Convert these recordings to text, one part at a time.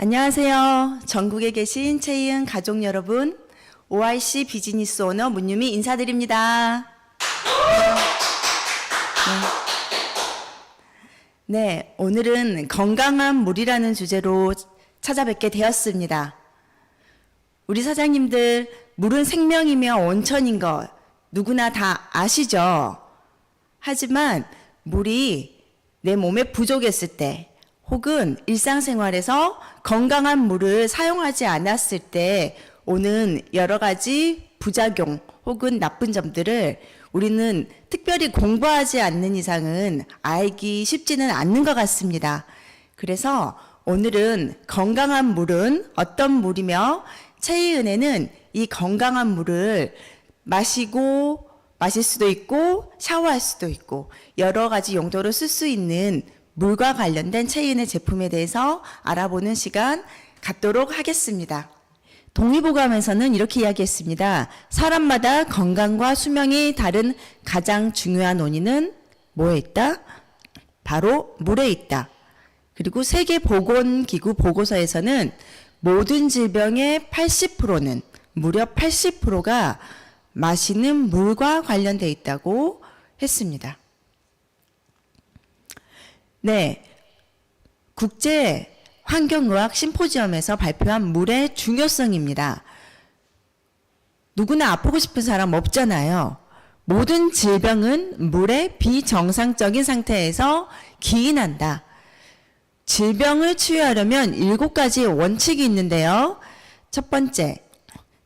안녕하세요. 전국에 계신 채이은 가족 여러분, OIC 비즈니스 오너 문유미 인사드립니다. 네, 오늘은 건강한 물이라는 주제로 찾아뵙게 되었습니다. 우리 사장님들, 물은 생명이며 온천인 거 누구나 다 아시죠? 하지만 물이 내 몸에 부족했을 때 혹은 일상생활에서 건강한 물을 사용하지 않았을 때 오는 여러 가지 부작용 혹은 나쁜 점들을 우리는 특별히 공부하지 않는 이상은 알기 쉽지는 않는 것 같습니다. 그래서 오늘은 건강한 물은 어떤 물이며 채이은혜는 이 건강한 물을 마실 수도 있고 샤워할 수도 있고 여러 가지 용도로 쓸 수 있는 물과 관련된 채이은혜 제품에 대해서 알아보는 시간 갖도록 하겠습니다. 동의보감에서는 이렇게 이야기했습니다. 사람마다 건강과 수명이 다른 가장 중요한 원인은 뭐에 있다? 바로 물에 있다. 그리고 세계보건기구 보고서에서는 모든 질병의 80%는 무려 80%가 마시는 물과 관련되어 있다고 했습니다. 네, 국제 환경의학 심포지엄에서 발표한 물의 중요성입니다. 누구나 아프고 싶은 사람 없잖아요. 모든 질병은 물의 비정상적인 상태에서 기인한다. 질병을 치유하려면 7가지 원칙이 있는데요. 첫 번째,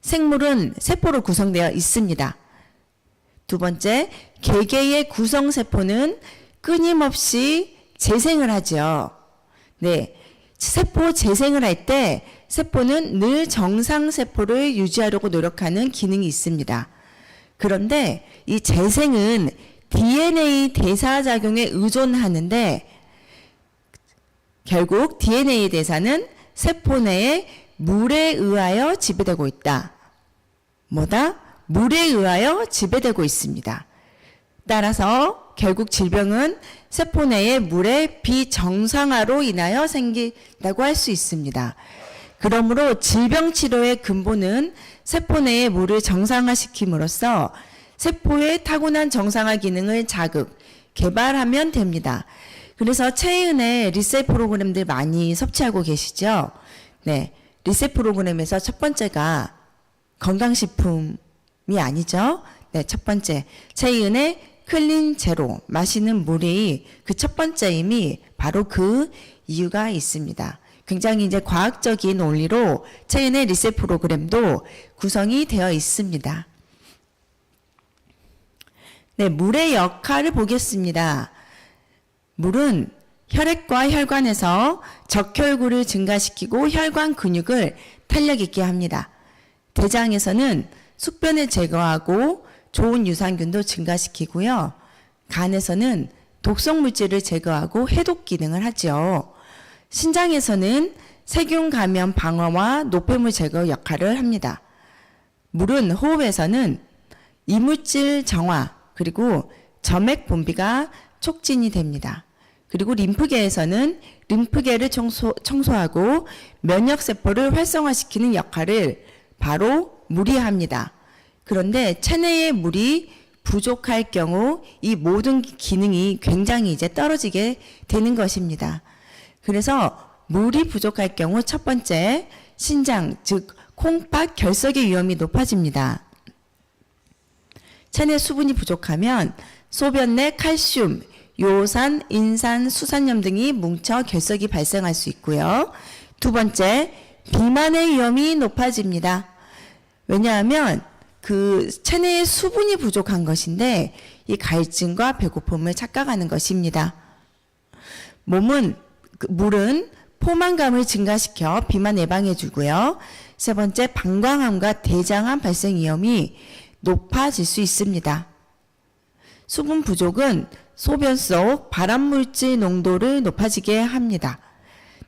생물은 세포로 구성되어 있습니다. 두 번째, 개개의 구성세포는 끊임없이 재생을 하죠. 네, 세포 재생을 할 때 세포는 늘 정상세포를 유지하려고 노력하는 기능이 있습니다. 그런데 이 재생은 DNA 대사작용에 의존하는데 결국 DNA 대사는 세포 내에 물에 의하여 지배되고 있다. 뭐다? 물에 의하여 지배되고 있습니다. 따라서 결국 질병은 세포 내의 물의 비정상화로 인하여 생긴다고 할 수 있습니다. 그러므로 질병 치료의 근본은 세포 내의 물을 정상화시킴으로써 세포의 타고난 정상화 기능을 개발하면 됩니다. 그래서 채이은혜 리셋 프로그램들 많이 섭취하고 계시죠? 네, 리셋 프로그램에서 첫 번째가 건강식품이 아니죠? 네, 첫 번째 채이은혜 클린 제로 마시는 물이 그 첫 번째임이 바로 그 이유가 있습니다. 굉장히 이제 과학적인 논리로 채이은혜 리셋 프로그램도 구성이 되어 있습니다. 네, 물의 역할을 보겠습니다. 물은 혈액과 혈관에서 적혈구를 증가시키고 혈관 근육을 탄력 있게 합니다. 대장에서는 숙변을 제거하고 좋은 유산균도 증가시키고요. 간에서는 독성 물질을 제거하고 해독 기능을 하죠. 신장에서는 세균 감염 방어와 노폐물 제거 역할을 합니다. 물은 호흡에서는 이물질 정화 그리고 점액 분비가 촉진이 됩니다. 그리고 림프계에서는 림프계를 청소하고 면역세포를 활성화시키는 역할을 바로 물이 합니다. 그런데 체내의 물이 부족할 경우 이 모든 기능이 굉장히 이제 떨어지게 되는 것입니다. 그래서 물이 부족할 경우 첫 번째 신장 즉 콩팥 결석의 위험이 높아집니다. 체내 수분이 부족하면 소변 내 칼슘, 요산, 인산, 수산염 등이 뭉쳐 결석이 발생할 수 있고요. 두 번째 비만의 위험이 높아집니다. 왜냐하면 그 체내에 수분이 부족한 것인데 이 갈증과 배고픔을 착각하는 것입니다. 물은 포만감을 증가시켜 비만 예방해 주고요. 세 번째 방광암과 대장암 발생 위험이 높아질 수 있습니다. 수분 부족은 소변 속 발암물질 농도를 높아지게 합니다.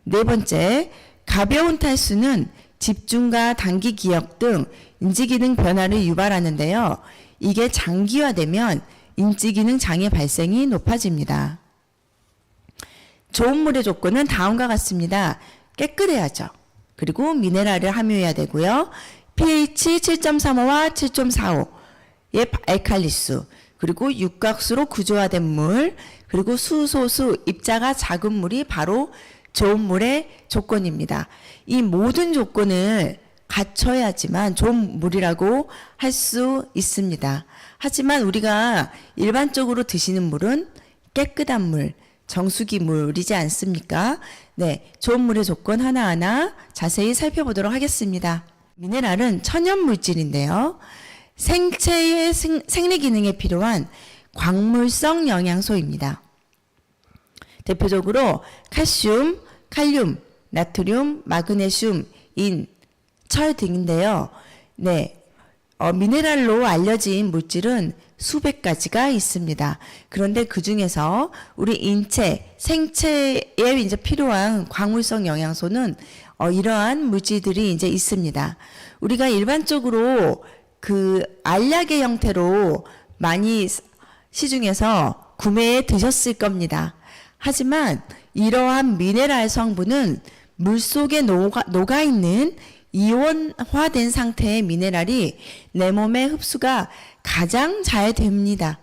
네 번째 가벼운 탈수는 집중과 단기 기억 등 인지기능 변화를 유발하는데요. 이게 장기화되면 인지기능 장애 발생이 높아집니다. 좋은 물의 조건은 다음과 같습니다. 깨끗해야죠. 그리고 미네랄을 함유해야 되고요. pH 7.35와 7.45의 알칼리수, 그리고 육각수로 구조화된 물, 그리고 수소수, 입자가 작은 물이 바로 좋은 물의 조건입니다. 이 모든 조건을 갖춰야지만 좋은 물이라고 할 수 있습니다. 하지만 우리가 일반적으로 드시는 물은 깨끗한 물, 정수기 물이지 않습니까? 네, 좋은 물의 조건 하나하나 자세히 살펴보도록 하겠습니다. 미네랄은 천연 물질인데요. 생체의 생리 기능에 필요한 광물성 영양소입니다. 대표적으로 칼슘, 칼륨, 나트륨, 마그네슘, 인, 철 등인데요. 네, 미네랄로 알려진 물질은 수백 가지가 있습니다. 그런데 그 중에서 우리 인체, 생체에 이제 필요한 광물성 영양소는 이러한 물질들이 이제 있습니다. 우리가 일반적으로 그 알약의 형태로 많이 시중에서 구매해 드셨을 겁니다. 하지만 이러한 미네랄 성분은 물속에 녹아있는 이온화된 상태의 미네랄이 내 몸에 흡수가 가장 잘 됩니다.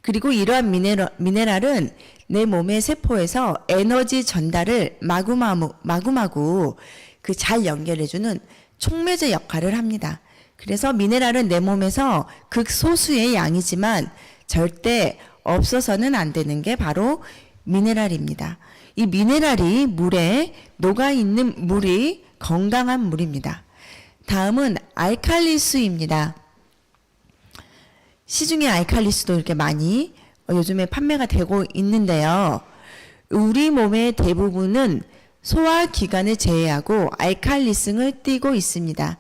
그리고 이러한 미네랄은 내 몸의 세포에서 에너지 전달을 마구마구 그 잘 연결해주는 촉매제 역할을 합니다. 그래서 미네랄은 내 몸에서 극소수의 양이지만 절대 없어서는 안 되는 게 바로 미네랄입니다. 이 미네랄이 물에 녹아있는 물이 건강한 물입니다. 다음은 알칼리수입니다. 시중에 알칼리수도 이렇게 많이 요즘에 판매가 되고 있는데요. 우리 몸의 대부분은 소화기관을 제외하고 알칼리성을 띠고 있습니다.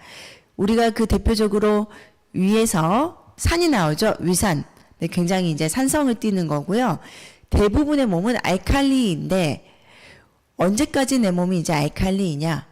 우리가 그 대표적으로 위에서 산이 나오죠. 위산. 네, 굉장히 이제 산성을 띠는 거고요. 대부분의 몸은 알칼리인데 언제까지 내 몸이 이제 알칼리이냐?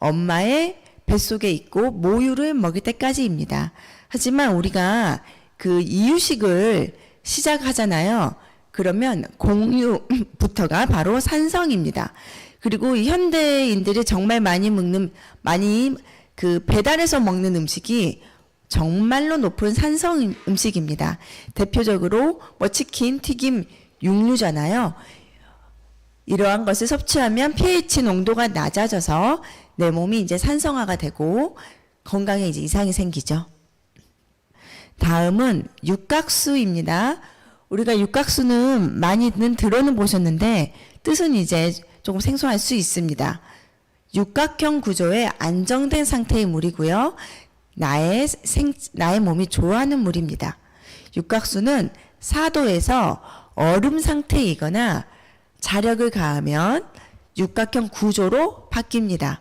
엄마의 뱃속에 있고 모유를 먹일 때까지입니다. 하지만 우리가 그 이유식을 시작하잖아요. 그러면 공유부터가 바로 산성입니다. 그리고 현대인들이 정말 많이 그 배달해서 먹는 음식이 정말로 높은 산성 음식입니다. 대표적으로 뭐 치킨, 튀김, 육류잖아요. 이러한 것을 섭취하면 pH 농도가 낮아져서 내 몸이 이제 산성화가 되고 건강에 이제 이상이 생기죠. 다음은 육각수입니다. 우리가 육각수는 많이는 들어는 보셨는데 뜻은 이제 조금 생소할 수 있습니다. 육각형 구조의 안정된 상태의 물이고요. 나의 몸이 좋아하는 물입니다. 육각수는 4도에서 얼음 상태이거나 자력을 가하면 육각형 구조로 바뀝니다.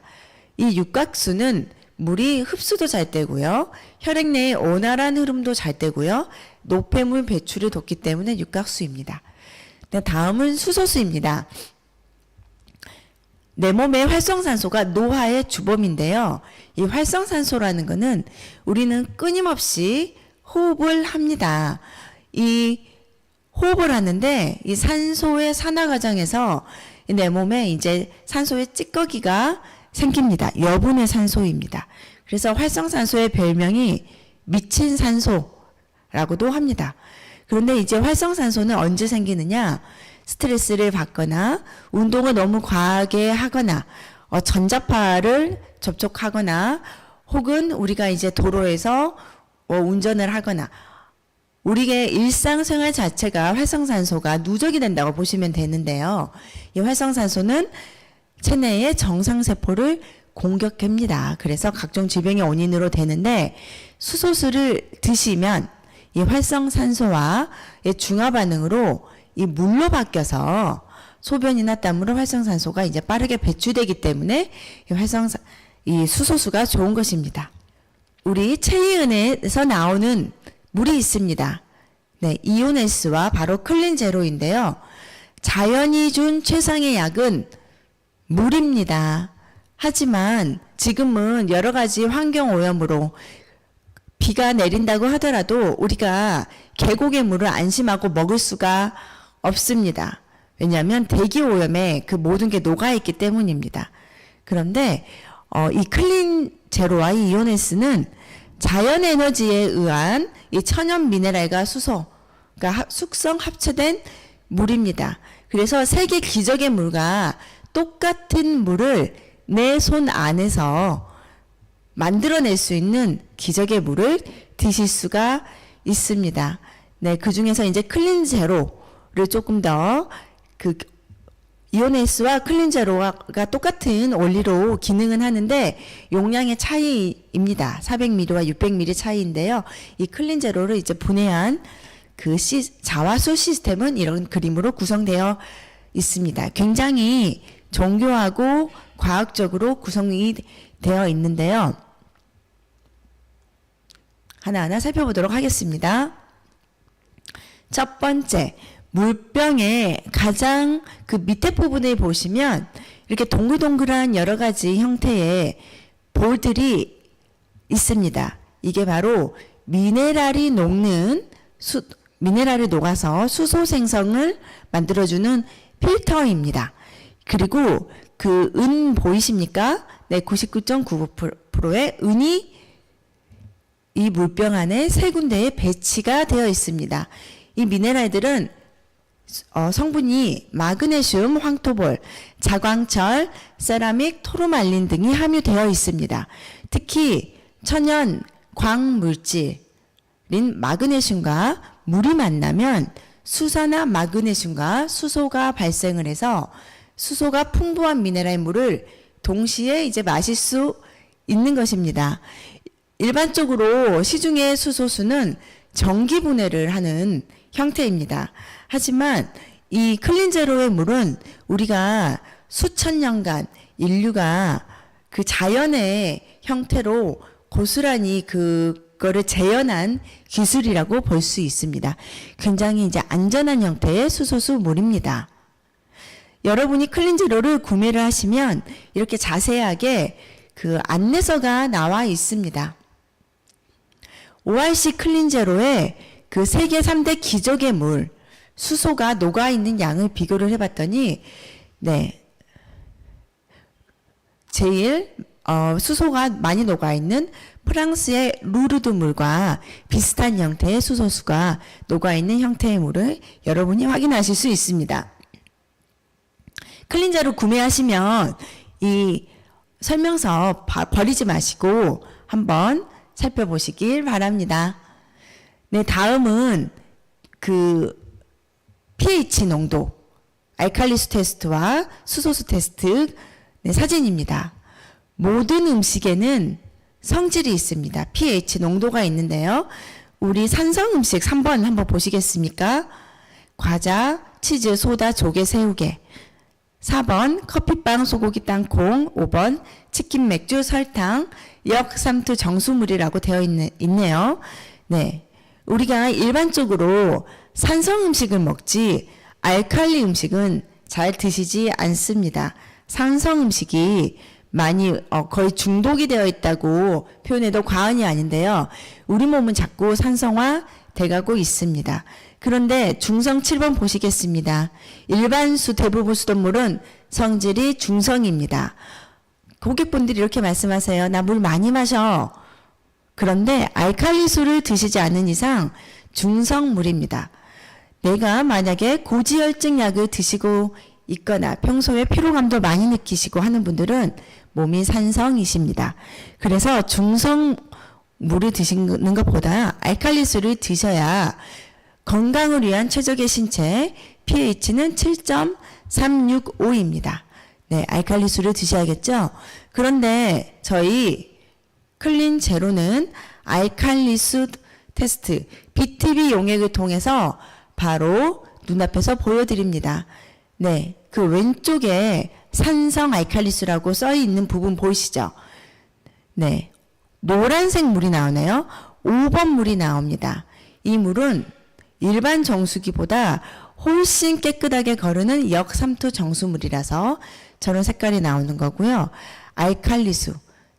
이 육각수는 물이 흡수도 잘 되고요. 혈액 내의 원활한 흐름도 잘 되고요. 노폐물 배출을 돕기 때문에 육각수입니다. 다음은 수소수입니다. 내 몸의 활성산소가 노화의 주범인데요. 이 활성산소라는 것은 우리는 끊임없이 호흡을 합니다. 이 호흡을 하는데 이 산소의 산화 과정에서 내 몸에 이제 산소의 찌꺼기가 생깁니다. 여분의 산소입니다. 그래서 활성산소의 별명이 미친 산소라고도 합니다. 그런데 이제 활성산소는 언제 생기느냐? 스트레스를 받거나 운동을 너무 과하게 하거나 전자파를 접촉하거나 혹은 우리가 이제 도로에서 운전을 하거나 우리의 일상생활 자체가 활성산소가 누적이 된다고 보시면 되는데요. 이 활성산소는 체내의 정상세포를 공격합니다. 그래서 각종 질병의 원인으로 되는데 수소수를 드시면 이 활성산소와의 중화반응으로 이 물로 바뀌어서 소변이나 땀으로 활성산소가 이제 빠르게 배출되기 때문에 이 수소수가 좋은 것입니다. 우리 체이은에서 나오는 물이 있습니다. 네, 이온S와 바로 클린제로인데요. 자연이 준 최상의 약은 물입니다. 하지만 지금은 여러 가지 환경 오염으로 비가 내린다고 하더라도 우리가 계곡의 물을 안심하고 먹을 수가 없습니다. 왜냐하면 대기 오염에 그 모든 게 녹아있기 때문입니다. 그런데 이 클린 제로와 이 이온에스는 자연 에너지에 의한 이 천연 미네랄과 수소, 그러니까 숙성 합체된 물입니다. 그래서 세계 기적의 물과 똑같은 물을 내 손 안에서 만들어낼 수 있는 기적의 물을 드실 수가 있습니다. 네, 그 중에서 이제 클린 제로를 조금 더 그 이온에스와 클린 제로가 똑같은 원리로 기능은 하는데 용량의 차이입니다. 400ml와 600ml 차이인데요. 이 클린 제로를 이제 분해한 그 자화수 시스템은 이런 그림으로 구성되어 있습니다. 굉장히 정교하고 과학적으로 구성이 되어 있는데요. 하나하나 살펴보도록 하겠습니다. 첫 번째, 물병의 가장 그 밑에 부분에 보시면 이렇게 동글동글한 여러 가지 형태의 볼들이 있습니다. 이게 바로 미네랄이 녹아서 수소 생성을 만들어주는 필터입니다. 그리고 그 은 보이십니까? 네, 99.99%의 은이 이 물병 안에 세 군데에 배치가 되어 있습니다. 이 미네랄들은 성분이 마그네슘, 황토볼, 자광철, 세라믹, 토르말린 등이 함유되어 있습니다. 특히 천연 광물질인 마그네슘과 물이 만나면 수산화 마그네슘과 수소가 발생을 해서 수소가 풍부한 미네랄 물을 동시에 이제 마실 수 있는 것입니다. 일반적으로 시중의 수소수는 전기 분해를 하는 형태입니다. 하지만 이 클린제로의 물은 우리가 수천 년간 인류가 그 자연의 형태로 고스란히 그거를 재현한 기술이라고 볼 수 있습니다. 굉장히 이제 안전한 형태의 수소수 물입니다. 여러분이 클린제로를 구매를 하시면 이렇게 자세하게 그 안내서가 나와 있습니다. ORC 클린제로의 그 세계 3대 기적의 물, 수소가 녹아있는 양을 비교를 해봤더니, 네. 제일, 수소가 많이 녹아있는 프랑스의 루르드 물과 비슷한 형태의 수소수가 녹아있는 형태의 물을 여러분이 확인하실 수 있습니다. 클린저를 구매하시면 이 설명서 버리지 마시고 한번 살펴보시길 바랍니다. 네, 다음은 그 pH 농도, 알칼리수 테스트와 수소수 테스트 사진입니다. 모든 음식에는 성질이 있습니다. pH 농도가 있는데요. 우리 산성 음식 3번 한번 보시겠습니까? 과자, 치즈, 소다, 조개, 새우개. 4번 커피빵, 소고기, 땅콩. 5번 치킨, 맥주, 설탕, 역삼투 정수물이라고 되어 있네요. 네, 우리가 일반적으로 산성 음식을 먹지 알칼리 음식은 잘 드시지 않습니다. 산성 음식이 많이 거의 중독이 되어 있다고 표현해도 과언이 아닌데요. 우리 몸은 자꾸 산성화 돼가고 있습니다. 그런데 중성 7번 보시겠습니다. 일반수 대부분 수돗물은 성질이 중성입니다. 고객분들이 이렇게 말씀하세요. 나 물 많이 마셔. 그런데 알칼리수를 드시지 않는 이상 중성물입니다. 내가 만약에 고지혈증 약을 드시고 있거나 평소에 피로감도 많이 느끼시고 하는 분들은 몸이 산성이십니다. 그래서 중성물을 드시는 것보다 알칼리수를 드셔야 건강을 위한 최적의 신체 pH는 7.365입니다. 네, 알칼리수를 드셔야겠죠? 그런데 저희 클린 제로는 알칼리수 테스트 BTB 용액을 통해서 바로 눈앞에서 보여드립니다. 네, 그 왼쪽에 산성 알칼리수라고 써 있는 부분 보이시죠? 네, 노란색 물이 나오네요. 5번 물이 나옵니다. 이 물은 일반 정수기보다 훨씬 깨끗하게 거르는 역삼투 정수물이라서 저런 색깔이 나오는 거고요. 알칼리수,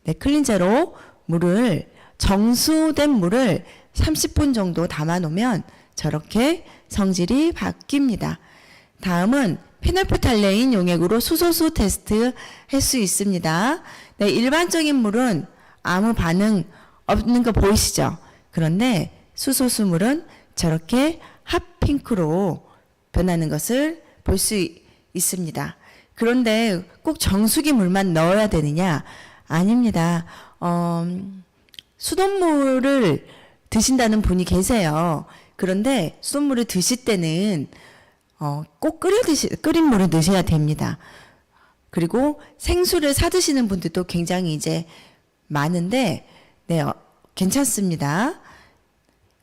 네, 클린제로 물을 정수된 물을 30분 정도 담아 놓으면 저렇게 성질이 바뀝니다. 다음은 페놀프탈레인 용액으로 수소수 테스트 할 수 있습니다. 네, 일반적인 물은 아무 반응 없는 거 보이시죠? 그런데 수소수물은 저렇게 핫핑크로 변하는 것을 볼 수 있습니다. 그런데 꼭 정수기 물만 넣어야 되느냐? 아닙니다. 수돗물을 드신다는 분이 계세요. 그런데 수돗물을 드실 때는 꼭 끓인 물을 드셔야 됩니다. 그리고 생수를 사 드시는 분들도 굉장히 이제 많은데, 네, 괜찮습니다.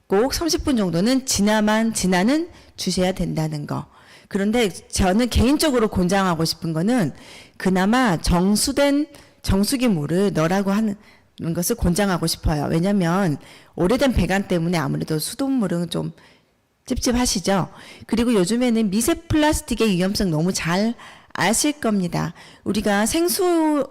꼭 30분 정도는 지나는 주셔야 된다는 거. 그런데 저는 개인적으로 권장하고 싶은 거는 그나마 정수된 정수기 물을 넣으라고 하는 것을 권장하고 싶어요. 왜냐하면 오래된 배관 때문에 아무래도 수돗물은 좀 찝찝하시죠. 그리고 요즘에는 미세 플라스틱의 위험성 너무 잘 아실 겁니다. 우리가 생수가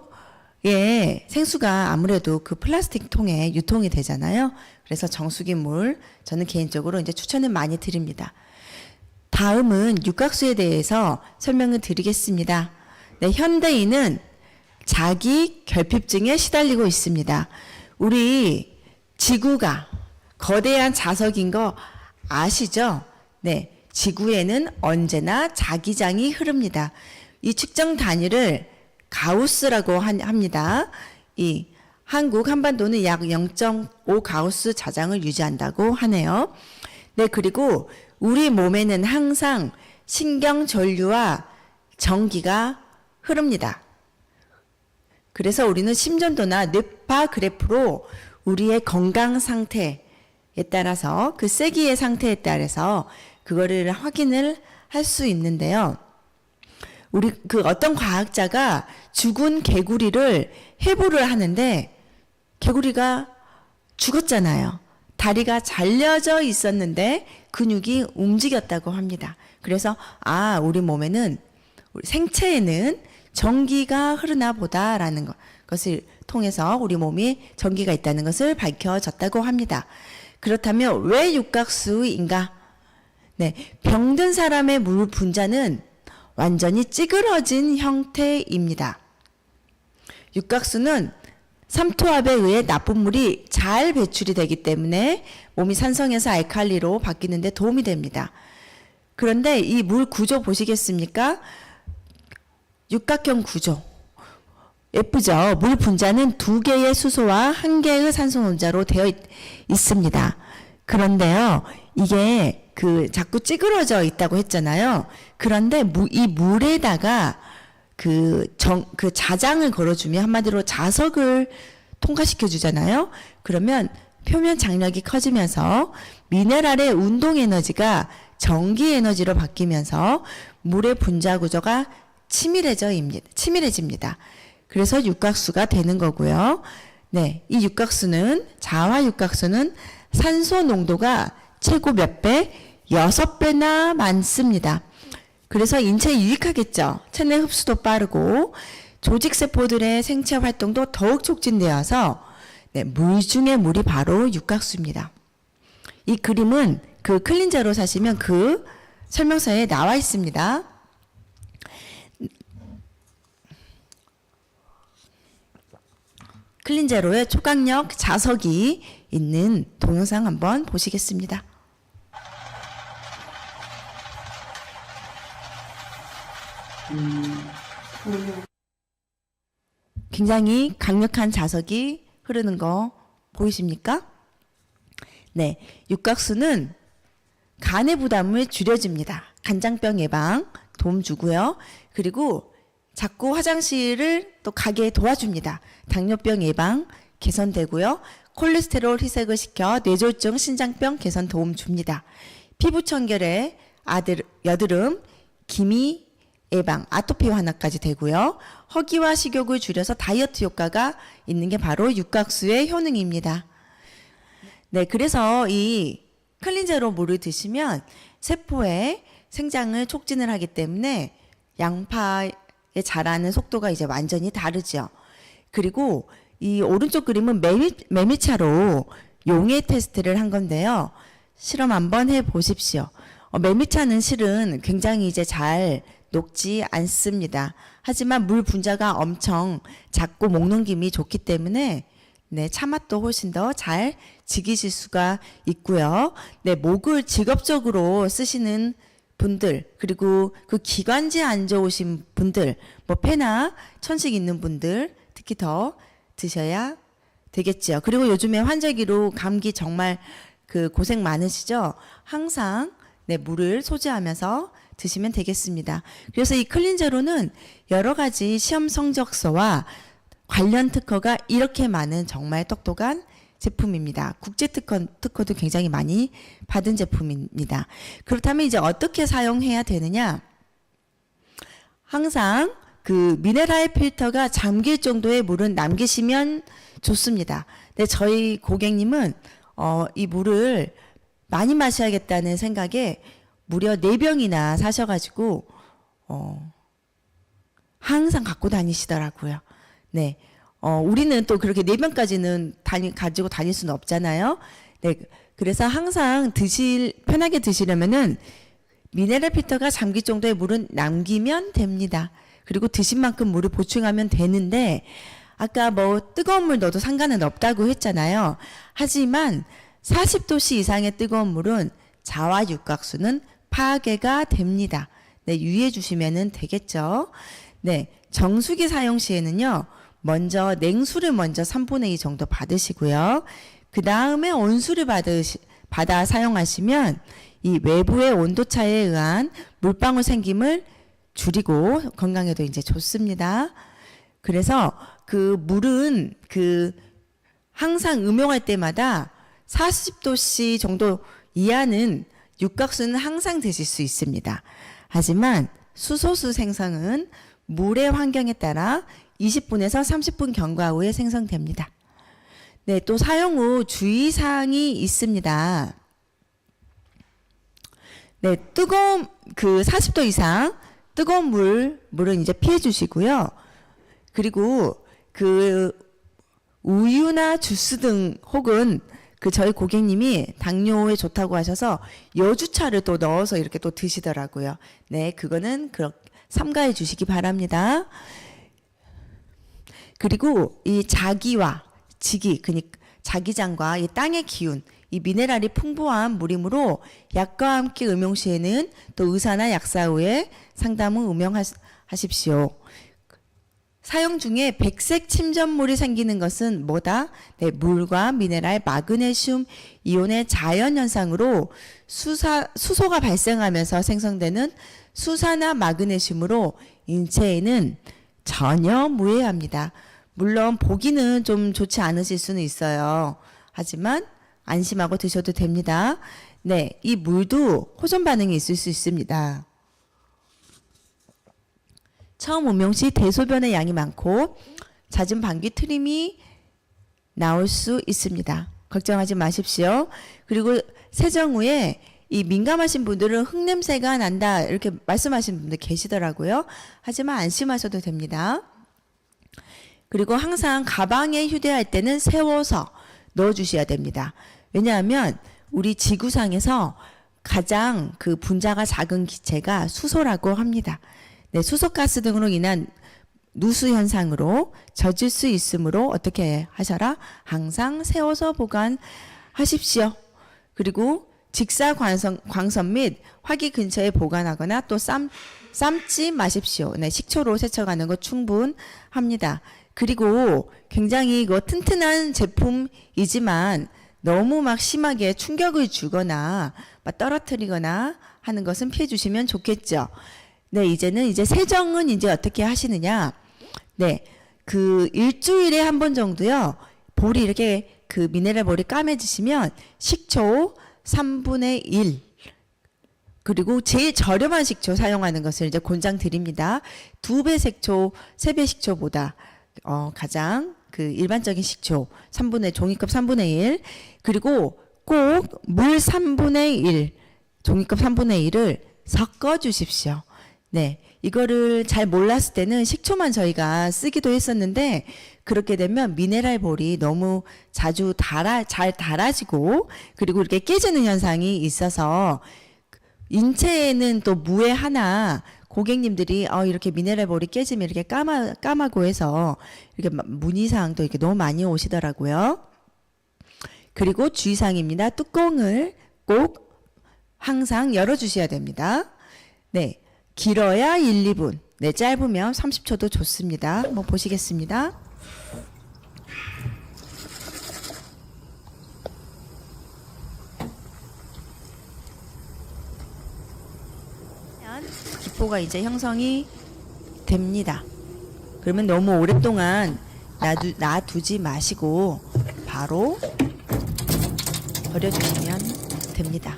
아무래도 그 플라스틱 통에 유통이 되잖아요. 그래서 정수기 물 저는 개인적으로 이제 추천을 많이 드립니다. 다음은 육각수에 대해서 설명을 드리겠습니다. 네, 현대인은 자기 결핍증에 시달리고 있습니다. 우리 지구가 거대한 자석인 거 아시죠? 네, 지구에는 언제나 자기장이 흐릅니다. 이 측정 단위를 가우스라고 합니다. 이 한국 한반도는 약 0.5 가우스 자장을 유지한다고 하네요. 네, 그리고 우리 몸에는 항상 신경 전류와 전기가 흐릅니다. 그래서 우리는 심전도나 뇌파 그래프로 우리의 건강 상태에 따라서 그 세기의 상태에 따라서 그거를 확인을 할 수 있는데요. 우리 그 어떤 과학자가 죽은 개구리를 해부를 하는데 개구리가 죽었잖아요. 다리가 잘려져 있었는데 근육이 움직였다고 합니다. 그래서 우리 몸에는 우리 생체에는 전기가 흐르나 보다라는 것을 통해서 우리 몸이 전기가 있다는 것을 밝혀졌다고 합니다. 그렇다면 왜 육각수인가? 네, 병든 사람의 물 분자는 완전히 찌그러진 형태입니다. 육각수는 삼투압에 의해 나쁜 물이 잘 배출이 되기 때문에 몸이 산성에서 알칼리로 바뀌는 데 도움이 됩니다. 그런데 이 물 구조 보시겠습니까? 육각형 구조. 예쁘죠? 물 분자는 2개의 수소와 1개의 산소 논자로 되어 있습니다. 그런데요, 이게 자꾸 찌그러져 있다고 했잖아요. 그런데 이 물에다가 그 자장을 걸어주면 한마디로 자석을 통과시켜 주잖아요. 그러면 표면 장력이 커지면서 미네랄의 운동 에너지가 전기 에너지로 바뀌면서 물의 분자 구조가 치밀해집니다. 그래서 육각수가 되는 거고요. 네, 이 자화 육각수는 산소 농도가 최고 몇 배? 6배나 많습니다. 그래서 인체에 유익하겠죠. 체내 흡수도 빠르고 조직세포들의 생체 활동도 더욱 촉진되어서 물 중에 물이 바로 육각수입니다. 이 그림은 그 클린저로 사시면 그 설명서에 나와 있습니다. 클린제로의 초강력 자석이 있는 동영상 한번 보시겠습니다. 굉장히 강력한 자석이 흐르는 거 보이십니까? 네, 육각수는 간의 부담을 줄여줍니다. 간장병 예방 도움 주고요. 그리고 자꾸 화장실을 또 가게 도와줍니다. 당뇨병 예방 개선되고요. 콜레스테롤 희석을 시켜 뇌졸중, 신장병 개선 도움 줍니다. 피부 청결에 여드름, 기미 예방, 아토피 완화까지 되고요. 허기와 식욕을 줄여서 다이어트 효과가 있는 게 바로 육각수의 효능입니다. 네, 그래서 이 클린제로 물을 드시면 세포의 생장을 촉진을 하기 때문에 양파의 자라는 속도가 이제 완전히 다르죠. 그리고 이 오른쪽 그림은 매미차로 용해 테스트를 한 건데요. 실험 한번 해 보십시오. 매미차는 실은 굉장히 이제 잘 녹지 않습니다. 하지만 물 분자가 엄청 작고 목 넘김이 좋기 때문에 네, 차맛도 훨씬 더 잘 지키실 수가 있고요. 네, 목을 직업적으로 쓰시는 분들, 그리고 그 기관지에 안 좋으신 분들, 뭐 폐나 천식 있는 분들 특히 더 드셔야 되겠죠. 그리고 요즘에 환절기로 감기 정말 그 고생 많으시죠? 항상 네, 물을 소지하면서 드시면 되겠습니다. 그래서 이 클린제로는 여러 가지 시험 성적서와 관련 특허가 이렇게 많은 정말 똑똑한 제품입니다. 국제 특허도 굉장히 많이 받은 제품입니다. 그렇다면 이제 어떻게 사용해야 되느냐? 항상 그 미네랄 필터가 잠길 정도의 물은 남기시면 좋습니다. 근데 저희 고객님은 이 물을 많이 마셔야겠다는 생각에 무려 4병이나 사셔가지고 항상 갖고 다니시더라고요. 네, 우리는 또 그렇게 4병까지는 가지고 다닐 수는 없잖아요. 네, 그래서 항상 편하게 드시려면은 미네랄 필터가 잠길 정도의 물은 남기면 됩니다. 그리고 드신 만큼 물을 보충하면 되는데, 아까 뭐 뜨거운 물 넣어도 상관은 없다고 했잖아요. 하지만 40도씨 이상의 뜨거운 물은 자와 육각수는 파괴가 됩니다. 네, 유의해 주시면 되겠죠. 네, 정수기 사용 시에는요, 먼저 냉수를 먼저 3분의 2 정도 받으시고요. 그 다음에 온수를 받아 사용하시면 이 외부의 온도차에 의한 물방울 생김을 줄이고 건강에도 이제 좋습니다. 그래서 그 물은 그 항상 음용할 때마다 40도씨 정도 이하는 육각수는 항상 드실 수 있습니다. 하지만 수소수 생성은 물의 환경에 따라 20분에서 30분 경과 후에 생성됩니다. 네, 또 사용 후 주의사항이 있습니다. 네, 뜨거운 그 40도 이상 뜨거운 물은 이제 피해 주시고요. 그리고 그 우유나 주스 등 혹은 그 저희 고객님이 당뇨에 좋다고 하셔서 여주차를 또 넣어서 이렇게 또 드시더라고요. 네, 그거는 삼가해 주시기 바랍니다. 그리고 이 자기와 지기, 그러니까 자기장과 이 땅의 기운, 이 미네랄이 풍부한 물이므로 약과 함께 음용 시에는 또 의사나 약사 후에 상담 후 음용하십시오. 사용 중에 백색 침전물이 생기는 것은 뭐다? 네, 물과 미네랄, 마그네슘 이온의 자연 현상으로 수소가 발생하면서 생성되는 수사나 마그네슘으로 인체에는 전혀 무해합니다. 물론 보기는 좀 좋지 않으실 수는 있어요. 하지만 안심하고 드셔도 됩니다. 네, 이 물도 호전 반응이 있을 수 있습니다. 처음 음용 시 대소변의 양이 많고 잦은 방귀 트림이 나올 수 있습니다. 걱정하지 마십시오. 그리고 세정 후에 이 민감하신 분들은 흙냄새가 난다 이렇게 말씀하시는 분들 계시더라고요. 하지만 안심하셔도 됩니다. 그리고 항상 가방에 휴대할 때는 세워서 넣어주셔야 됩니다. 왜냐하면 우리 지구상에서 가장 그 분자가 작은 기체가 수소라고 합니다. 네, 수소가스 등으로 인한 누수 현상으로 젖을 수 있으므로 어떻게 하셔라? 항상 세워서 보관하십시오. 그리고 직사광선 및 화기 근처에 보관하거나 또 삶지 마십시오. 네, 식초로 세척하는 거 충분합니다. 그리고 굉장히 튼튼한 제품이지만 너무 막 심하게 충격을 주거나 막 떨어뜨리거나 하는 것은 피해 주시면 좋겠죠. 네, 이제 세정은 이제 어떻게 하시느냐? 네, 그 일주일에 한 번 정도요. 볼이 이렇게 그 미네랄 볼이 까매지시면 식초 3분의 1 그리고 제일 저렴한 식초 사용하는 것을 이제 권장 드립니다. 2배 색초, 3배 식초보다 가장 그 일반적인 식초 종이컵 3분의 1 그리고 꼭 물 3분의 1 종이컵 3분의 1을 섞어 주십시오. 네, 이거를 잘 몰랐을 때는 식초만 저희가 쓰기도 했었는데 그렇게 되면 미네랄 볼이 너무 자주 잘 닳아지고 그리고 이렇게 깨지는 현상이 있어서 인체에는 또 무에 하나 고객님들이 이렇게 미네랄볼이 깨지면 이렇게 까마고 해서 이렇게 문의사항도 이렇게 너무 많이 오시더라고요. 그리고 주의사항입니다. 뚜껑을 꼭 항상 열어주셔야 됩니다. 네, 길어야 1, 2분. 네, 짧으면 30초도 좋습니다. 한번 보시겠습니다. 기포가 이제 형성이 됩니다. 그러면 너무 오랫동안 놔두지 마시고 바로 버려주시면 됩니다.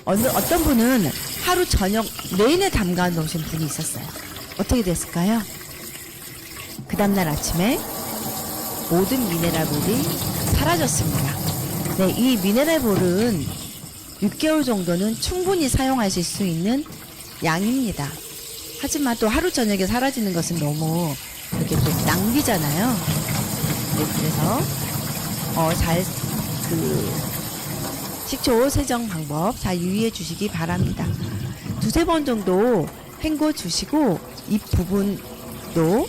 어떤 분은 하루 저녁 내내 담가 놓으신 분이 있었어요. 어떻게 됐을까요? 그 다음날 아침에 모든 미네랄볼이 사라졌습니다. 네, 이 미네랄볼은 6개월 정도는 충분히 사용하실 수 있는 양입니다. 하지만 또 하루 저녁에 사라지는 것은 너무 이렇게 또 낭비잖아요. 네, 그래서 식초 세정 방법 잘 유의해 주시기 바랍니다. 두세 번 정도 헹궈 주시고 잎 부분도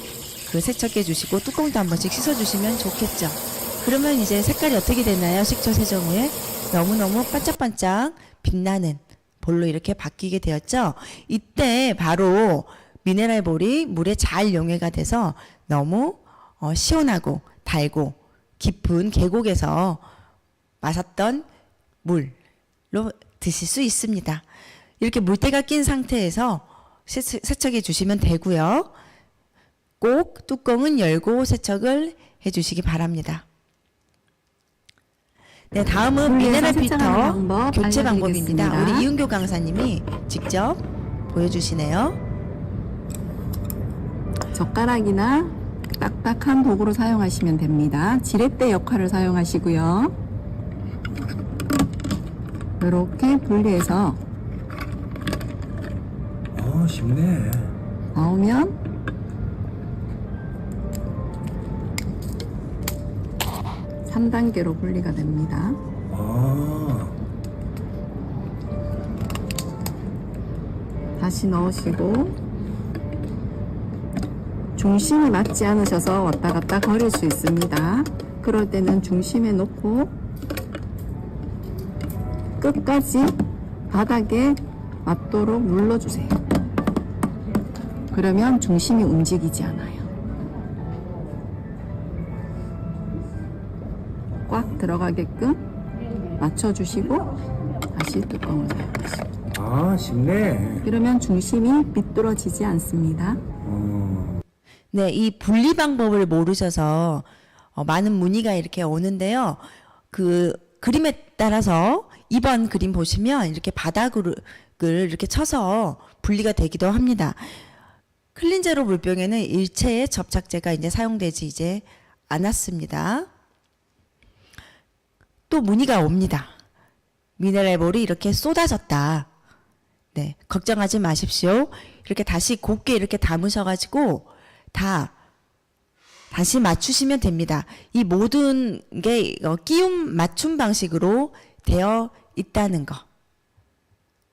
세척해 주시고 뚜껑도 한 번씩 씻어 주시면 좋겠죠. 그러면 이제 색깔이 어떻게 되나요? 식초 세정 후에 너무너무 반짝반짝 빛나는 볼로 이렇게 바뀌게 되었죠. 이때 바로 미네랄볼이 물에 잘 용해가 돼서 너무 시원하고 달고 깊은 계곡에서 마셨던 물로 드실 수 있습니다. 이렇게 물때가 낀 상태에서 세척해 주시면 되고요. 꼭 뚜껑은 열고 세척을 해 주시기 바랍니다. 네, 다음은 미네랄 필터 교체 방법입니다. 우리 이은교 강사님이 직접 보여주시네요. 젓가락이나 딱딱한 도구로 사용하시면 됩니다. 지렛대 역할을 사용하시고요. 이렇게 분리해서 쉽네. 나오면 (3단계로) 분리가 됩니다. 다시 넣으시고 중심이 맞지 않으셔서 왔다 갔다 거릴 수 있습니다. 그럴 때는 중심에 놓고 끝까지 바닥에 맞도록 눌러주세요. 그러면 중심이 움직이지 않아요. 꽉 들어가게끔 맞춰주시고 다시 뚜껑을 사용하시고. 쉽네. 그러면 중심이 비뚤어지지 않습니다. 네, 이 분리 방법을 모르셔서 많은 문의가 이렇게 오는데요. 그 그림에 따라서 2번 그림 보시면 이렇게 바닥을 이렇게 쳐서 분리가 되기도 합니다. 클린제로 물병에는 일체의 접착제가 이제 사용되지 이제 않았습니다. 또 문의가 옵니다. 미네랄볼이 이렇게 쏟아졌다. 네, 걱정하지 마십시오. 이렇게 다시 곱게 이렇게 담으셔가지고 다시 맞추시면 됩니다. 이 모든 게 끼움 맞춤 방식으로 되어 있다는 거.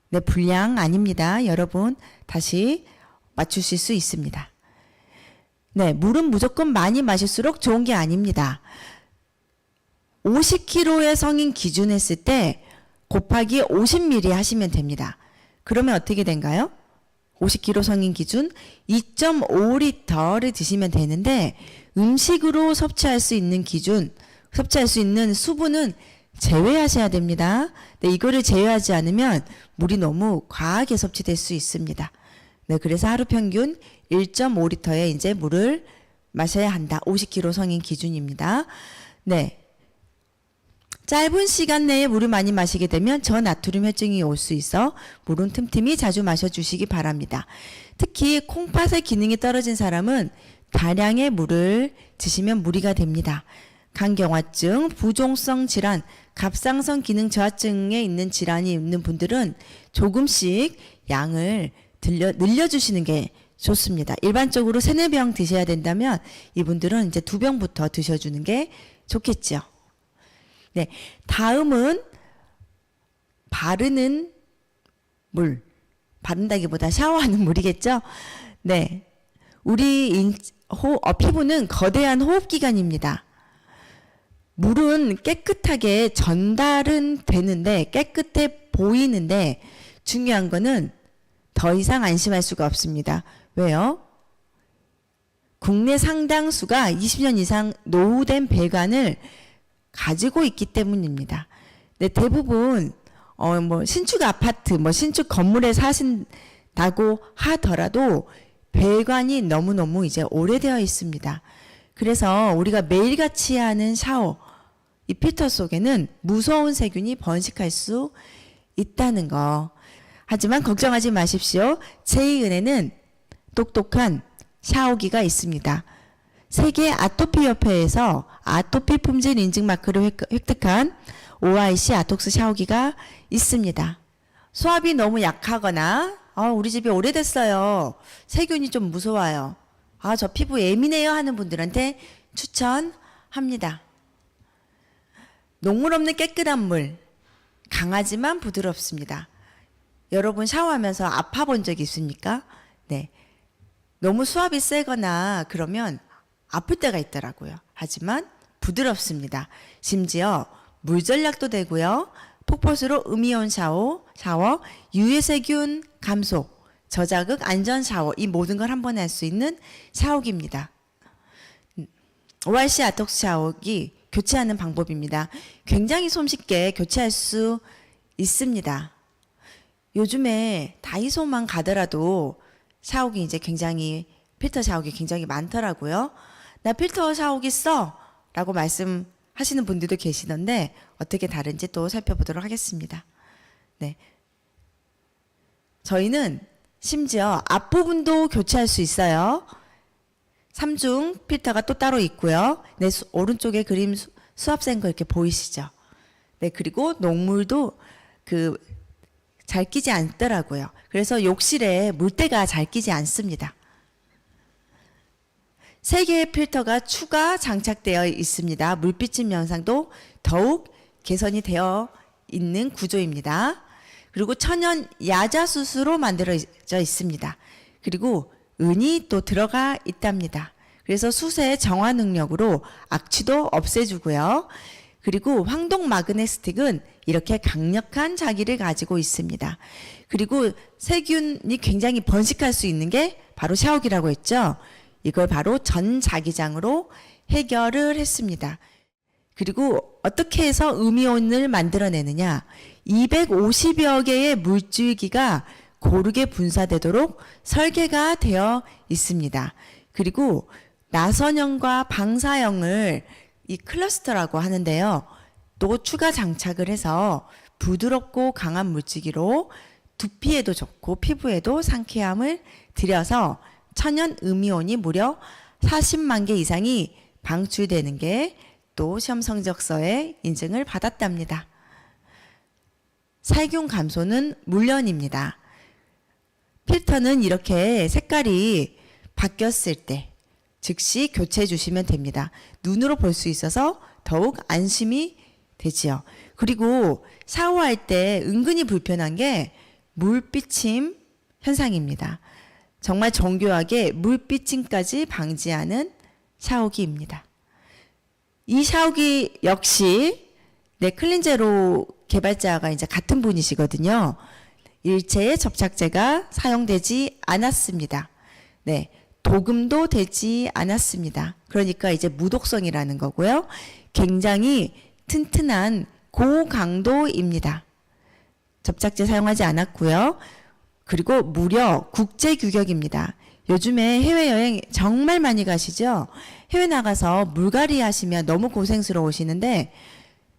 네, 불량 아닙니다. 여러분 다시 맞추실 수 있습니다. 네, 물은 무조건 많이 마실수록 좋은 게 아닙니다. 50kg의 성인 기준 했을 때 곱하기 50ml 하시면 됩니다. 그러면 어떻게 된가요? 50kg 성인 기준 2.5리터를 드시면 되는데 음식으로 섭취할 수 있는 기준, 섭취할 수 있는 수분은 제외하셔야 됩니다. 네, 이거를 제외하지 않으면 물이 너무 과하게 섭취될 수 있습니다. 네, 그래서 하루 평균 1.5리터의 이제 물을 마셔야 한다. 50kg 성인 기준입니다. 네. 짧은 시간 내에 물을 많이 마시게 되면 저나트륨 혈증이 올 수 있어 물은 틈틈이 자주 마셔주시기 바랍니다. 특히 콩팥의 기능이 떨어진 사람은 다량의 물을 드시면 무리가 됩니다. 간경화증, 부종성 질환, 갑상선 기능 저하증에 있는 질환이 있는 분들은 조금씩 양을 늘려주시는 게 좋습니다. 일반적으로 3-4병 드셔야 된다면 이분들은 이제 2병부터 드셔주는 게 좋겠죠. 네, 다음은 바르는 물, 바른다기보다 샤워하는 물이겠죠? 네. 우리 피부는 거대한 호흡기관입니다. 물은 깨끗하게 전달은 되는데, 깨끗해 보이는데, 중요한 거는 더 이상 안심할 수가 없습니다. 왜요? 국내 상당수가 20년 이상 노후된 배관을 가지고 있기 때문입니다. 네, 대부분 신축 아파트, 신축 건물에 사신다고 하더라도 배관이 너무너무 이제 오래되어 있습니다. 그래서 우리가 매일같이 하는 샤워, 이 필터 속에는 무서운 세균이 번식할 수 있다는 거. 하지만 걱정하지 마십시오. 제2은혜는 똑똑한 샤워기가 있습니다. 세계 아토피 협회에서 아토피 품질 인증 마크를 획득한 OIC 아톡스 샤워기가 있습니다. 수압이 너무 약하거나 우리 집이 오래됐어요. 세균이 좀 무서워요. 저 피부 예민해요 하는 분들한테 추천합니다. 녹물 없는 깨끗한 물, 강하지만 부드럽습니다. 여러분 샤워하면서 아파 본 적 있습니까? 네. 너무 수압이 세거나 그러면 아플 때가 있더라고요. 하지만 부드럽습니다. 심지어 물 전략도 되고요. 폭포수로 음이온 샤워, 유해세균 감소, 저자극 안전 샤워, 이 모든 걸 한 번에 할 수 있는 샤워기입니다. ORC 아톡스 샤워기 교체하는 방법입니다. 굉장히 손쉽게 교체할 수 있습니다. 요즘에 다이소만 가더라도 샤워기 이제 굉장히 필터 샤워기 굉장히 많더라고요. 나 필터 샤워기 써! 라고 말씀하시는 분들도 계시던데 어떻게 다른지 또 살펴보도록 하겠습니다. 네. 저희는 심지어 앞부분도 교체할 수 있어요. 3중 필터가 또 따로 있고요. 네, 오른쪽에 그림 수압센 거 이렇게 보이시죠? 네, 그리고 녹물도 잘 끼지 않더라고요. 그래서 욕실에 물때가 잘 끼지 않습니다. 3개의 필터가 추가 장착되어 있습니다. 물비침 현상도 더욱 개선이 되어 있는 구조입니다. 그리고 천연 야자수수로 만들어져 있습니다. 그리고 은이 또 들어가 있답니다. 그래서 수세 정화 능력으로 악취도 없애주고요. 그리고 황동 마그네스틱은 이렇게 강력한 자기를 가지고 있습니다. 그리고 세균이 굉장히 번식할 수 있는 게 바로 샤워기라고 했죠. 이걸 바로 전자기장으로 해결을 했습니다. 그리고 어떻게 해서 음이온을 만들어내느냐. 250여 개의 물줄기가 고르게 분사되도록 설계가 되어 있습니다. 그리고 나선형과 방사형을 이 클러스터라고 하는데요. 또 추가 장착을 해서 부드럽고 강한 물질기로 두피에도 좋고 피부에도 상쾌함을 들여서 천연 음이온이 무려 40만 개 이상이 방출되는 게 또 시험 성적서에 인증을 받았답니다. 살균 감소는 물론입니다. 필터는 이렇게 색깔이 바뀌었을 때 즉시 교체해 주시면 됩니다. 눈으로 볼 수 있어서 더욱 안심이 되지요. 그리고 샤워할 때 은근히 불편한 게 물비침 현상입니다. 정말 정교하게 물비침까지 방지하는 샤워기입니다. 이 샤워기 역시 클린제로 개발자가 이제 같은 분이시거든요. 일체의 접착제가 사용되지 않았습니다. 네, 도금도 되지 않았습니다. 그러니까 이제 무독성이라는 거고요. 굉장히 튼튼한 고강도입니다. 접착제 사용하지 않았고요. 그리고 무려 국제 규격입니다. 요즘에 해외여행 정말 많이 가시죠? 해외 나가서 물갈이 하시면 너무 고생스러우시는데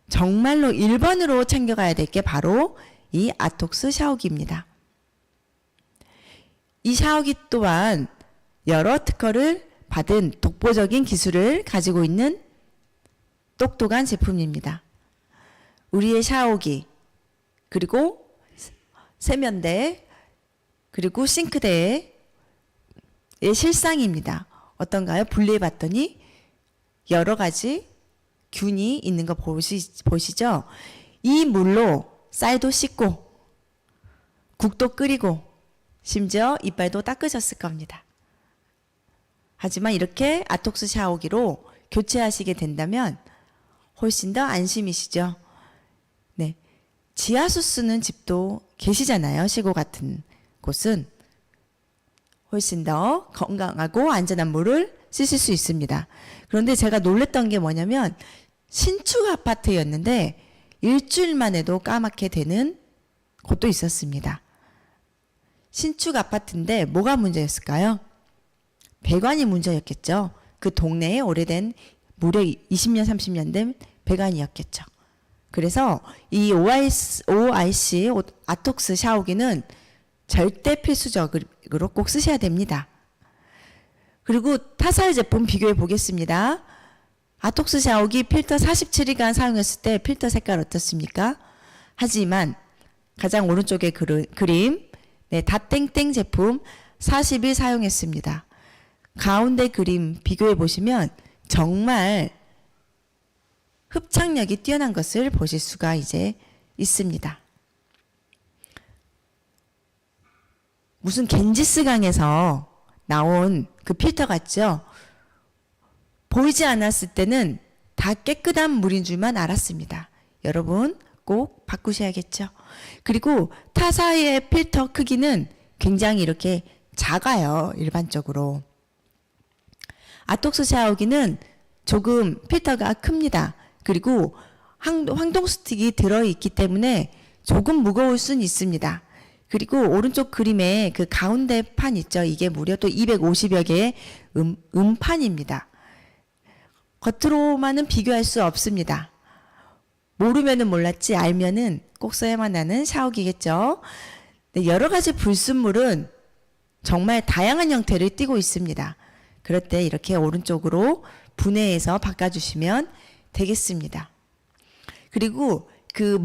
정말로 1번으로 챙겨가야 될 게 바로 이 아톡스 샤워기입니다. 이 샤워기 또한 여러 특허를 받은 독보적인 기술을 가지고 있는 똑똑한 제품입니다. 우리의 샤워기, 그리고 세면대, 그리고 싱크대의 실상입니다. 어떤가요? 분리해 봤더니 여러 가지 균이 있는 거 보시죠? 이 물로 쌀도 씻고 국도 끓이고 심지어 이빨도 닦으셨을 겁니다. 하지만 이렇게 아톡스 샤워기로 교체하시게 된다면 훨씬 더 안심이시죠. 네. 지하수 쓰는 집도 계시잖아요. 시골 같은 곳은. 훨씬 더 건강하고 안전한 물을 쓰실 수 있습니다. 그런데 제가 놀랬던 게 뭐냐면 신축 아파트였는데 일주일만 해도 까맣게 되는 곳도 있었습니다. 신축 아파트인데 뭐가 문제였을까요? 배관이 문제였겠죠. 그 동네에 오래된 무려 20년, 30년 된 배관이었겠죠. 그래서 이 ORC 아톡스 샤워기는 절대 필수적으로 꼭 쓰셔야 됩니다. 그리고 타사의 제품 비교해 보겠습니다. 아톡스 샤워기 필터 47일간 사용했을 때 필터 색깔 어떻습니까? 하지만 가장 오른쪽에 그림 네, 다땡땡 제품 40일 사용했습니다. 가운데 그림 비교해 보시면 정말 흡착력이 뛰어난 것을 보실 수가 이제 있습니다. 무슨 겐지스 강에서 나온 그 필터 같죠? 보이지 않았을 때는 다 깨끗한 물인 줄만 알았습니다. 여러분 꼭 바꾸셔야겠죠. 그리고 타사의 필터 크기는 굉장히 이렇게 작아요. 일반적으로. 아톡스 샤워기는 조금 필터가 큽니다. 그리고 황동 스틱이 들어있기 때문에 조금 무거울 수는 있습니다. 그리고 오른쪽 그림에 그 가운데 판 있죠. 이게 무려 또 250여 개의 음판입니다. 겉으로만은 비교할 수 없습니다. 모르면은 몰랐지 알면은 꼭 써야만 하는 샤워기겠죠. 네, 여러 가지 불순물은 정말 다양한 형태를 띠고 있습니다. 그럴 때 이렇게 오른쪽으로 분해해서 바꿔주시면 되겠습니다. 그리고 그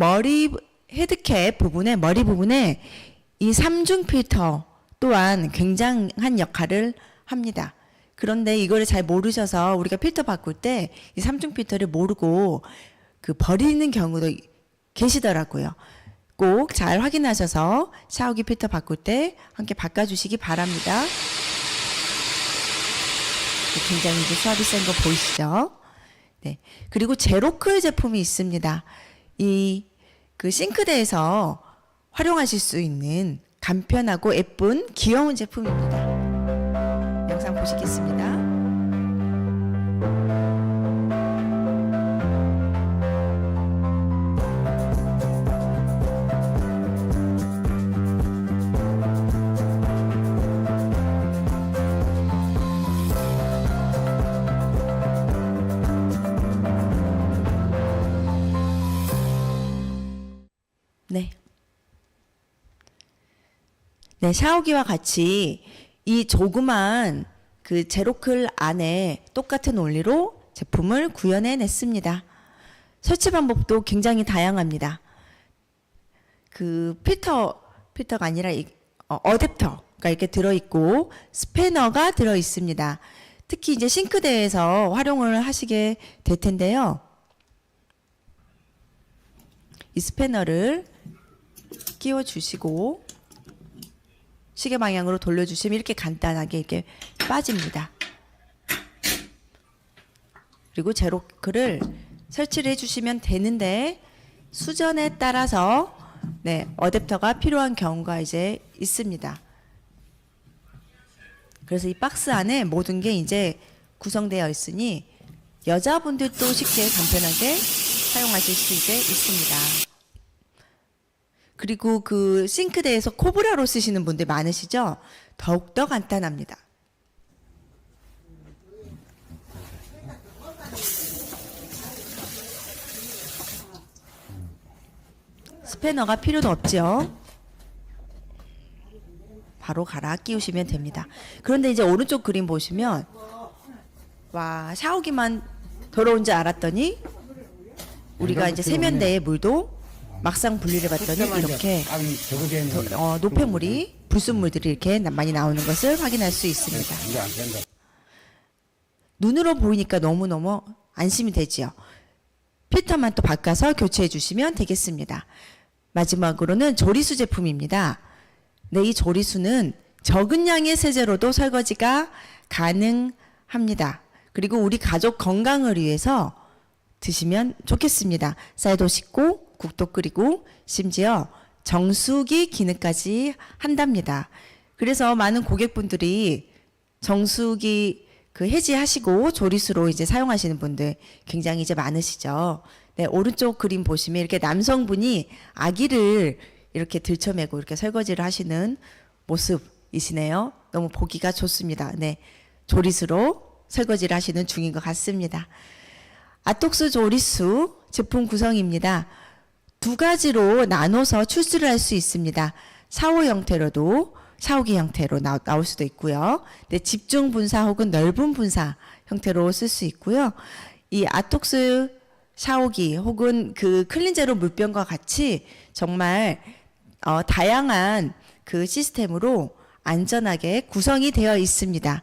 헤드캡 부분에 머리 부분에 이 3중 필터 또한 굉장한 역할을 합니다. 그런데 이거를 잘 모르셔서 우리가 필터 바꿀 때 이 3중 필터를 모르고 그 버리는 경우도 계시더라고요. 꼭 잘 확인하셔서 샤워기 필터 바꿀 때 함께 바꿔주시기 바랍니다. 굉장히 이제 수압이 센 거 보이시죠? 네. 그리고 제로클 제품이 있습니다. 그 싱크대에서 활용하실 수 있는 간편하고 예쁜 귀여운 제품입니다. 영상 보시겠습니다. 네. 네, 샤워기와 같이 이 조그만 그 제로클 안에 똑같은 원리로 제품을 구현해 냈습니다. 설치 방법도 굉장히 다양합니다. 그 필터가 아니라 어댑터가 이렇게 들어있고 스패너가 들어있습니다. 특히 이제 싱크대에서 활용을 하시게 될 텐데요. 이 스패너를 끼워 주시고 시계 방향으로 돌려주시면 이렇게 간단하게 이렇게 빠집니다. 그리고 제로클을 설치를 해주시면 되는데 수전에 따라서 네, 어댑터가 필요한 경우가 이제 있습니다. 그래서 이 박스 안에 모든 게 이제 구성되어 있으니 여자분들도 쉽게 간편하게 사용하실 수 이제 있습니다. 그리고 그 싱크대에서 코브라로 쓰시는 분들 많으시죠? 더욱더 간단합니다. 스패너가 필요도 없죠. 바로 갈아 끼우시면 됩니다. 그런데 이제 오른쪽 그림 보시면 와, 샤워기만 더러운 줄 알았더니 우리가 이제 세면대의 물도 막상 분리를 봤더니 이렇게 노폐물이 불순물들이 이렇게 많이 나오는 것을 확인할 수 있습니다. 눈으로 보이니까 너무너무 안심이 되지요. 필터만 또 바꿔서 교체해 주시면 되겠습니다. 마지막으로는 조리수 제품입니다. 네, 이 조리수는 적은 양의 세제로도 설거지가 가능합니다. 그리고 우리 가족 건강을 위해서 드시면 좋겠습니다. 쌀도 씻고 국도 끓이고 심지어 정수기 기능까지 한답니다. 그래서 많은 고객분들이 정수기 해지하시고 조리수로 이제 사용하시는 분들 굉장히 이제 많으시죠. 네, 오른쪽 그림 보시면 이렇게 남성분이 아기를 이렇게 들쳐매고 이렇게 설거지를 하시는 모습이시네요. 너무 보기가 좋습니다. 네, 조리수로 설거지를 하시는 중인 것 같습니다. 아톡스 조리수 제품 구성입니다. 두 가지로 나눠서 출시를 할 수 있습니다. 샤워 형태로도 샤워기 형태로 나올 수도 있고요. 네, 집중 분사 혹은 넓은 분사 형태로 쓸 수 있고요. 이 아톡스 샤워기 혹은 클린제로 물병과 같이 정말 다양한 시스템으로 안전하게 구성이 되어 있습니다.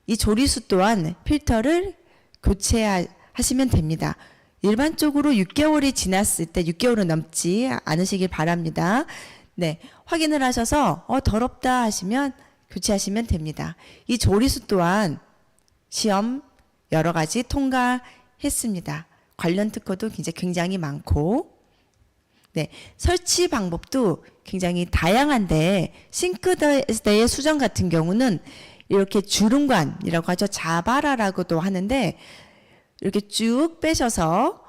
이 조리수 또한 필터를 교체하시면 됩니다. 일반적으로 6개월이 지났을 때 6개월은 넘지 않으시길 바랍니다. 네, 확인을 하셔서 더럽다 하시면 교체하시면 됩니다. 이 조리수 또한 시험 여러 가지 통과했습니다. 관련 특허도 굉장히 많고, 네, 설치 방법도 굉장히 다양한데 싱크대의 수정 같은 경우는 이렇게 주름관이라고 하죠. 자바라라고도 하는데 이렇게 쭉 빼셔서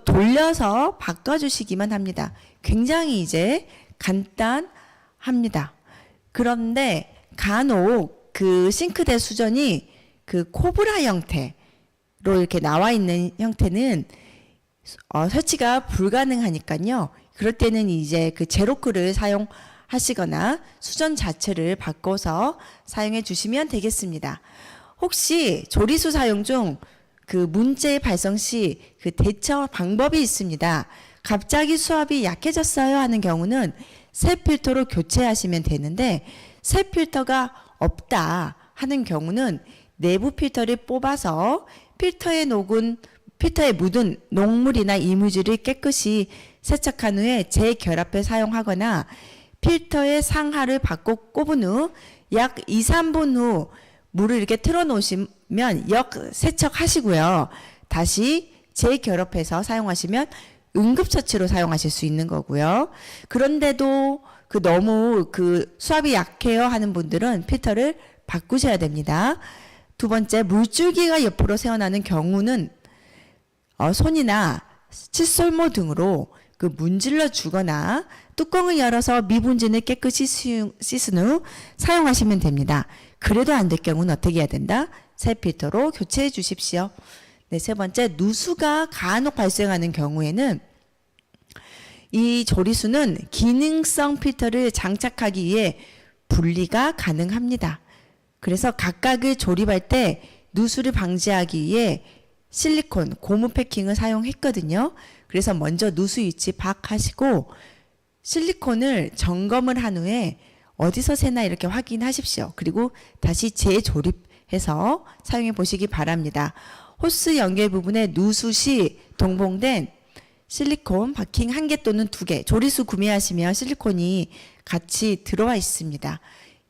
돌려서 바꿔주시기만 합니다. 굉장히 이제 간단합니다. 그런데 간혹 싱크대 수전이 코브라 형태로 이렇게 나와 있는 형태는 설치가 불가능하니까요. 그럴 때는 이제 제로크를 사용하시거나 수전 자체를 바꿔서 사용해 주시면 되겠습니다. 혹시 조리수 사용 중 문제 발생 시 대처 방법이 있습니다. 갑자기 수압이 약해졌어요 하는 경우는 새 필터로 교체하시면 되는데 새 필터가 없다 하는 경우는 내부 필터를 뽑아서 필터에 묻은 녹물이나 이물질을 깨끗이 세척한 후에 재결합해 사용하거나 필터의 상하를 바꿔 꼽은 후 약 2, 3분 후 물을 이렇게 틀어 놓으시면 역세척하시고요. 다시 재결합해서 사용하시면 응급처치로 사용하실 수 있는 거고요. 그런데도 너무 수압이 약해요 하는 분들은 필터를 바꾸셔야 됩니다. 두 번째, 물줄기가 옆으로 새어나는 경우는 손이나 칫솔모 등으로 문질러 주거나 뚜껑을 열어서 미분진을 깨끗이 씻은 후 사용하시면 됩니다. 그래도 안 될 경우는 어떻게 해야 된다? 새 필터로 교체해 주십시오. 네, 세 번째, 누수가 간혹 발생하는 경우에는 이 조리수는 기능성 필터를 장착하기 위해 분리가 가능합니다. 그래서 각각을 조립할 때 누수를 방지하기 위해 실리콘 고무 패킹을 사용했거든요. 그래서 먼저 누수 위치 파악하시고 실리콘을 점검을 한 후에 어디서 새나 이렇게 확인하십시오. 그리고 다시 재조립해서 사용해 보시기 바랍니다. 호스 연결 부분에 누수 시 동봉된 실리콘 바킹 1개 또는 2개, 조리수 구매하시면 실리콘이 같이 들어와 있습니다.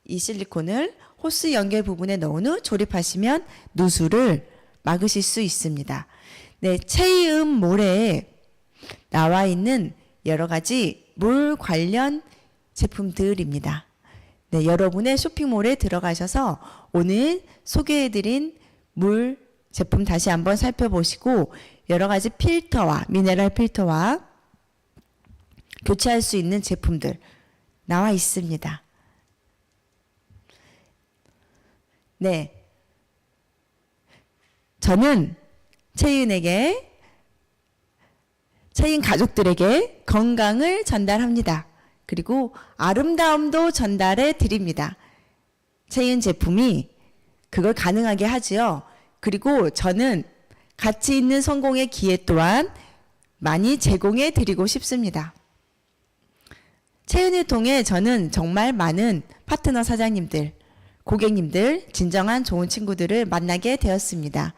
이 실리콘을 호스 연결 부분에 넣은 후 조립하시면 누수를 막으실 수 있습니다. 네, 체이음몰에 나와 있는 여러 가지 물 관련 제품들입니다. 네, 여러분의 쇼핑몰에 들어가셔서 오늘 소개해드린 물 제품 다시 한번 살펴보시고 여러 가지 필터와 미네랄 필터와 교체할 수 있는 제품들 나와 있습니다. 네, 저는 채윤 가족들에게 건강을 전달합니다. 그리고 아름다움도 전달해 드립니다. 채윤 제품이 그걸 가능하게 하지요. 그리고 저는 가치 있는 성공의 기회 또한 많이 제공해 드리고 싶습니다. 채윤을 통해 저는 정말 많은 파트너 사장님들, 고객님들, 진정한 좋은 친구들을 만나게 되었습니다.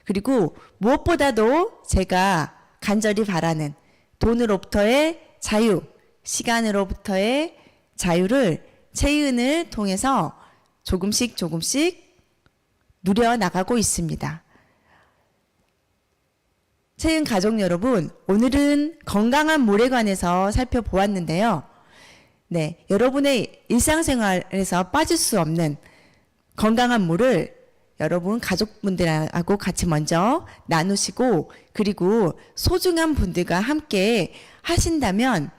그리고 무엇보다도 제가 간절히 바라는 돈으로부터의 자유, 시간으로부터의 자유를 체은을 통해서 조금씩 누려 나가고 있습니다. 체은 가족 여러분, 오늘은 건강한 물에 관해서 살펴보았는데요. 네, 여러분의 일상생활에서 빠질 수 없는 건강한 물을 여러분 가족분들하고 같이 먼저 나누시고, 그리고 소중한 분들과 함께 하신다면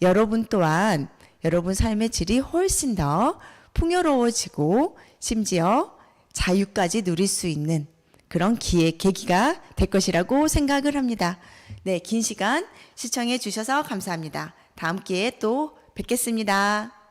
여러분 또한 여러분 삶의 질이 훨씬 더 풍요로워지고 심지어 자유까지 누릴 수 있는 그런 계기가 될 것이라고 생각을 합니다. 네, 긴 시간 시청해 주셔서 감사합니다. 다음 기회에 또 뵙겠습니다.